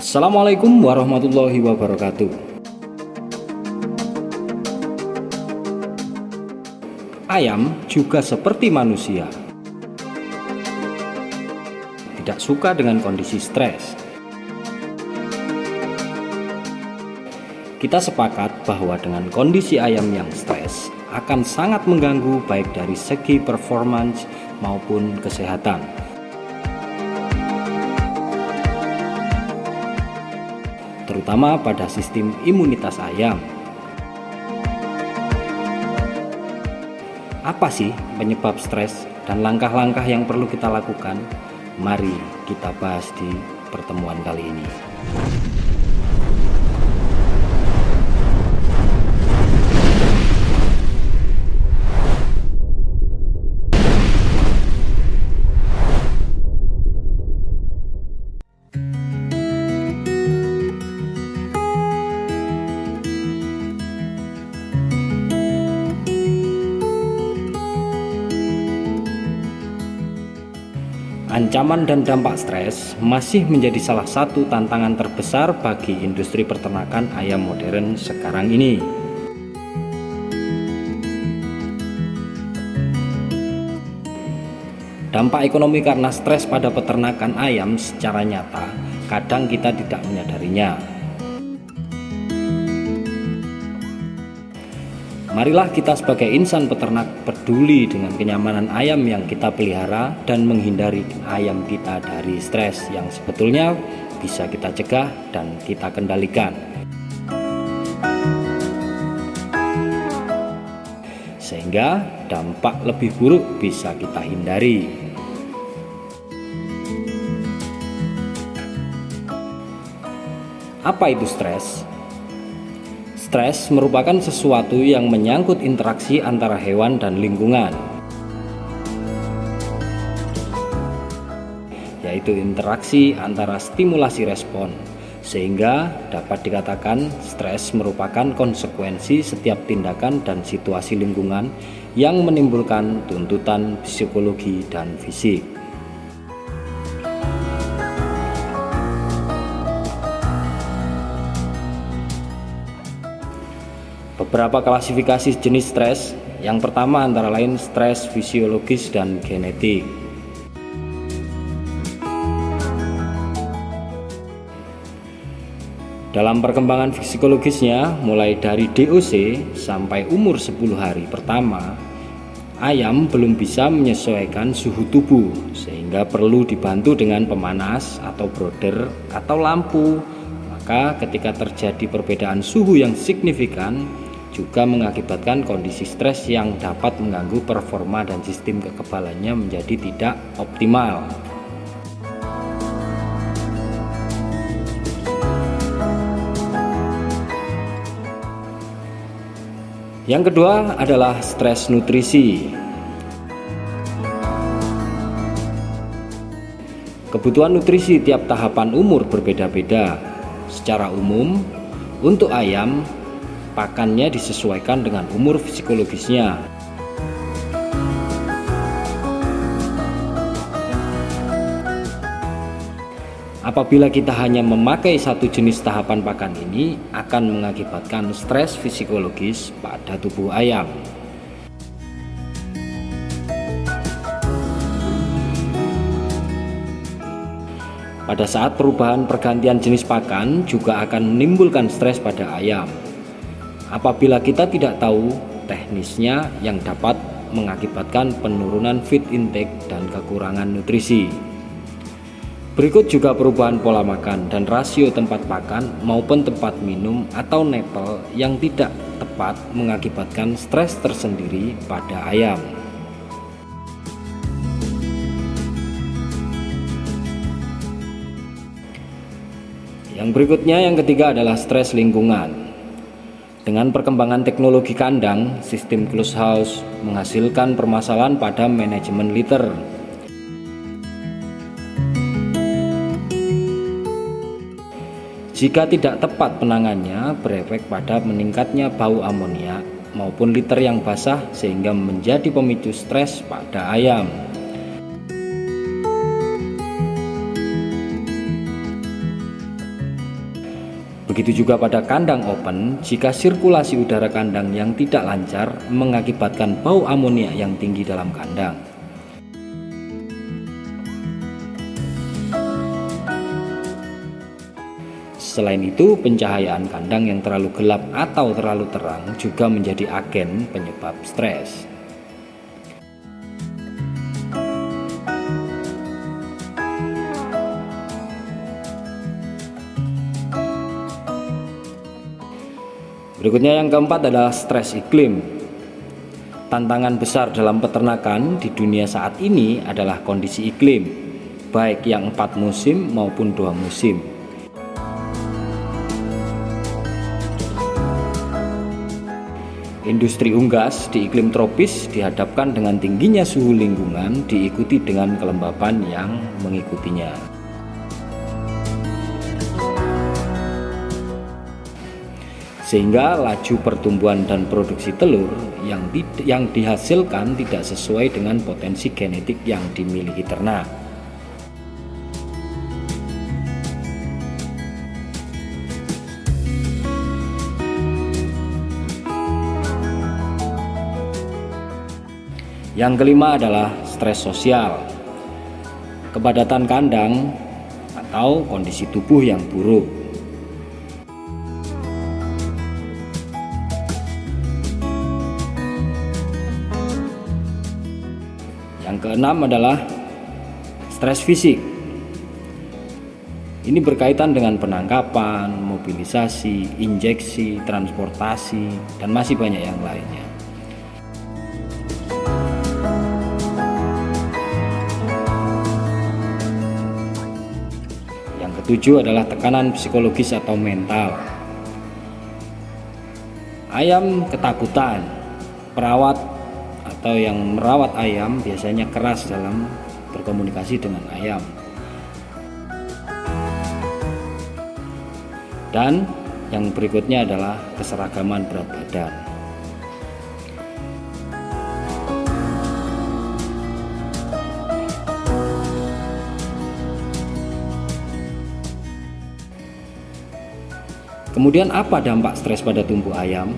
Assalamualaikum warahmatullahi wabarakatuh. Ayam juga seperti manusia, tidak suka dengan kondisi stres. Kita sepakat bahwa dengan kondisi ayam yang stres akan sangat mengganggu baik dari segi performance maupun kesehatan. Terutama pada sistem imunitas ayam. Apa sih penyebab stres dan langkah-langkah yang perlu kita lakukan? Mari kita bahas di pertemuan kali ini. Ancaman dan dampak stres masih menjadi salah satu tantangan terbesar bagi industri peternakan ayam modern sekarang ini. Dampak ekonomi karena stres pada peternakan ayam secara nyata kadang kita tidak menyadarinya. Marilah kita sebagai insan peternak peduli dengan kenyamanan ayam yang kita pelihara dan menghindari ayam kita dari stres yang sebetulnya bisa kita cegah dan kita kendalikan. Sehingga dampak lebih buruk bisa kita hindari. Apa itu stres? Stres merupakan sesuatu yang menyangkut interaksi antara hewan dan lingkungan, yaitu interaksi antara stimulasi respon, sehingga dapat dikatakan stres merupakan konsekuensi setiap tindakan dan situasi lingkungan yang menimbulkan tuntutan psikologi dan fisik. Beberapa klasifikasi jenis stres. Yang pertama antara lain stres fisiologis dan genetik. Dalam perkembangan psikologisnya, mulai dari DOC sampai umur 10 hari pertama, ayam belum bisa menyesuaikan suhu tubuh sehingga perlu dibantu dengan pemanas atau brooder atau lampu. Maka ketika terjadi perbedaan suhu yang signifikan juga mengakibatkan kondisi stres yang dapat mengganggu performa dan sistem kekebalannya menjadi tidak optimal. Yang kedua adalah stres nutrisi. Kebutuhan nutrisi tiap tahapan umur berbeda-beda. Secara umum, untuk ayam pakannya disesuaikan dengan umur psikologisnya. Apabila kita hanya memakai satu jenis tahapan pakan ini, akan mengakibatkan stres psikologis pada tubuh ayam. Pada saat perubahan pergantian jenis pakan juga akan menimbulkan stres pada ayam. Apabila kita tidak tahu teknisnya yang dapat mengakibatkan penurunan feed intake dan kekurangan nutrisi. Berikut juga perubahan pola makan dan rasio tempat makan maupun tempat minum atau nipple yang tidak tepat mengakibatkan stres tersendiri pada ayam. Yang berikutnya, yang ketiga adalah stres lingkungan. Dengan perkembangan teknologi kandang, sistem closed house menghasilkan permasalahan pada manajemen litter. Jika tidak tepat penanganannya, berefek pada meningkatnya bau amonia maupun litter yang basah sehingga menjadi pemicu stres pada ayam. Begitu juga pada kandang open, jika sirkulasi udara kandang yang tidak lancar mengakibatkan bau amonia yang tinggi dalam kandang. Selain itu, pencahayaan kandang yang terlalu gelap atau terlalu terang juga menjadi agen penyebab stres. Berikutnya yang keempat adalah stres iklim. Tantangan besar dalam peternakan di dunia saat ini adalah kondisi iklim, baik yang 4 musim maupun 2 musim. Industri unggas di iklim tropis dihadapkan dengan tingginya suhu lingkungan diikuti dengan kelembapan yang mengikutinya. Sehingga laju pertumbuhan dan produksi telur yang dihasilkan tidak sesuai dengan potensi genetik yang dimiliki ternak. Yang kelima adalah stres sosial. Kepadatan kandang atau kondisi tubuh yang buruk. Yang keenam adalah stres fisik. Ini berkaitan dengan penangkapan, mobilisasi, injeksi, transportasi, dan masih banyak yang lainnya. Yang ketujuh adalah tekanan psikologis atau mental. Ayam ketakutan. Perawat atau yang merawat ayam biasanya keras dalam berkomunikasi dengan ayam. Dan yang berikutnya adalah keseragaman berat badan. Kemudian apa dampak stres pada tubuh ayam?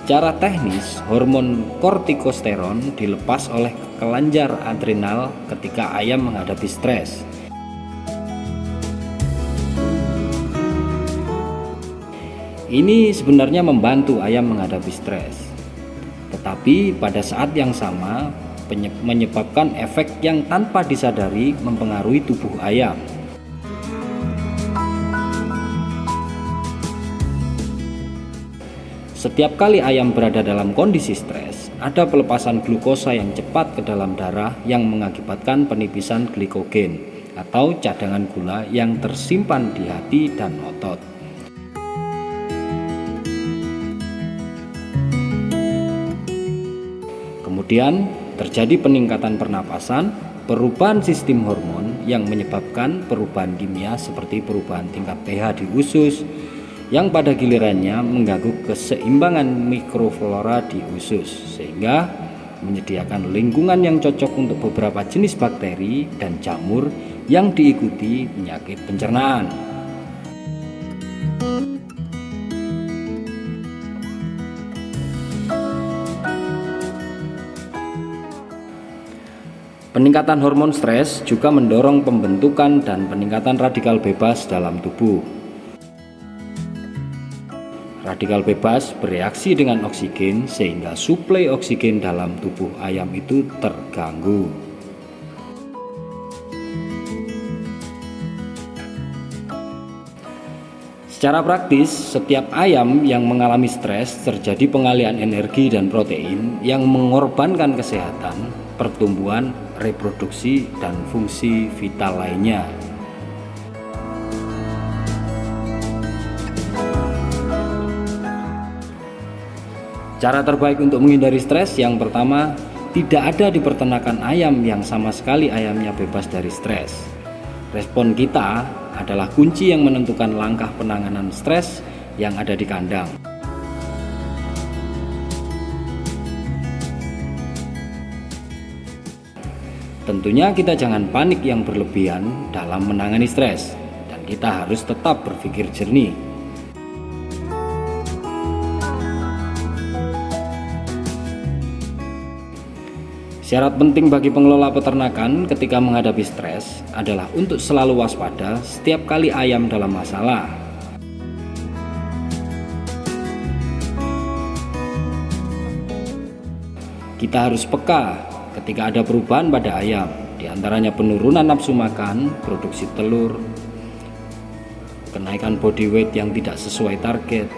Secara teknis, hormon kortikosteron dilepas oleh kelenjar adrenal ketika ayam menghadapi stres. Ini sebenarnya membantu ayam menghadapi stres, tetapi pada saat yang sama menyebabkan efek yang tanpa disadari mempengaruhi tubuh ayam. Setiap kali ayam berada dalam kondisi stres, ada pelepasan glukosa yang cepat ke dalam darah yang mengakibatkan penipisan glikogen atau cadangan gula yang tersimpan di hati dan otot. Kemudian terjadi peningkatan pernapasan, perubahan sistem hormon yang menyebabkan perubahan kimia seperti perubahan tingkat pH di usus, yang pada gilirannya mengganggu keseimbangan mikroflora di usus, sehingga menyediakan lingkungan yang cocok untuk beberapa jenis bakteri dan jamur yang diikuti penyakit pencernaan. Peningkatan hormon stres juga mendorong pembentukan dan peningkatan radikal bebas dalam tubuh. Radikal bebas bereaksi dengan oksigen sehingga suplai oksigen dalam tubuh ayam itu terganggu. Secara praktis, setiap ayam yang mengalami stres terjadi pengalihan energi dan protein yang mengorbankan kesehatan, pertumbuhan, reproduksi, dan fungsi vital lainnya. Cara terbaik untuk menghindari stres yang pertama, tidak ada di peternakan ayam yang sama sekali ayamnya bebas dari stres. Respon kita adalah kunci yang menentukan langkah penanganan stres yang ada di kandang. Tentunya kita jangan panik yang berlebihan dalam menangani stres, dan kita harus tetap berpikir jernih. Syarat penting bagi pengelola peternakan ketika menghadapi stres adalah untuk selalu waspada setiap kali ayam dalam masalah. Kita harus peka ketika ada perubahan pada ayam, di antaranya penurunan nafsu makan, produksi telur, kenaikan body weight yang tidak sesuai target.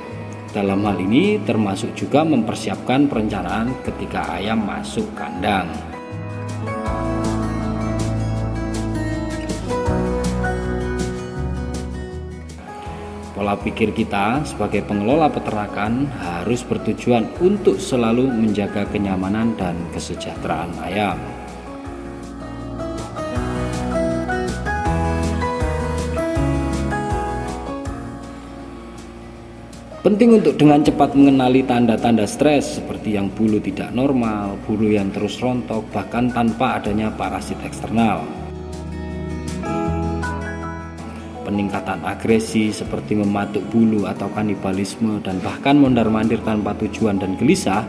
Dalam hal ini termasuk juga mempersiapkan perencanaan ketika ayam masuk kandang. Pola pikir kita sebagai pengelola peternakan harus bertujuan untuk selalu menjaga kenyamanan dan kesejahteraan ayam. Penting untuk dengan cepat mengenali tanda-tanda stres seperti yang bulu tidak normal, bulu yang terus rontok, bahkan tanpa adanya parasit eksternal. Peningkatan agresi seperti mematuk bulu atau kanibalisme dan bahkan mondar-mandir tanpa tujuan dan gelisah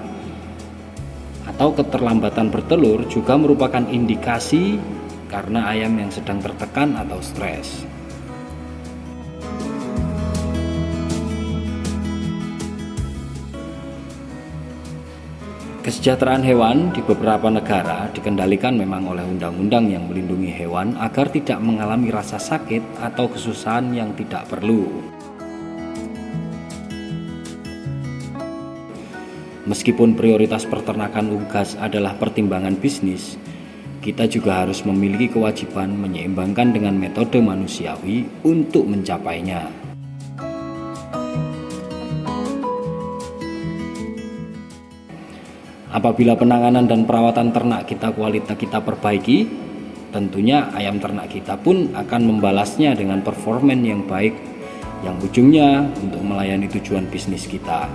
atau keterlambatan bertelur juga merupakan indikasi karena ayam yang sedang tertekan atau stres. Kesejahteraan hewan di beberapa negara dikendalikan memang oleh undang-undang yang melindungi hewan agar tidak mengalami rasa sakit atau kesusahan yang tidak perlu. Meskipun prioritas peternakan unggas adalah pertimbangan bisnis, kita juga harus memiliki kewajiban menyeimbangkan dengan metode manusiawi untuk mencapainya. Apabila penanganan dan perawatan ternak kita kualitas kita perbaiki, tentunya ayam ternak kita pun akan membalasnya dengan performan yang baik, yang ujungnya untuk melayani tujuan bisnis kita.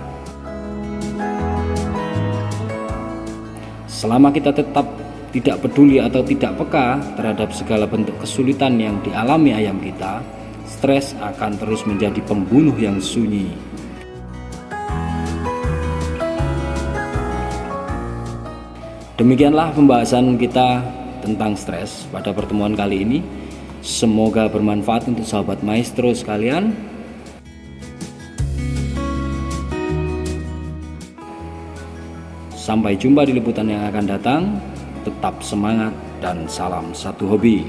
Selama kita tetap tidak peduli atau tidak peka terhadap segala bentuk kesulitan yang dialami ayam kita, stres akan terus menjadi pembunuh yang sunyi. Demikianlah pembahasan kita tentang stres pada pertemuan kali ini. Semoga bermanfaat untuk sahabat maestro sekalian. Sampai jumpa di liputan yang akan datang. Tetap semangat dan salam satu hobi.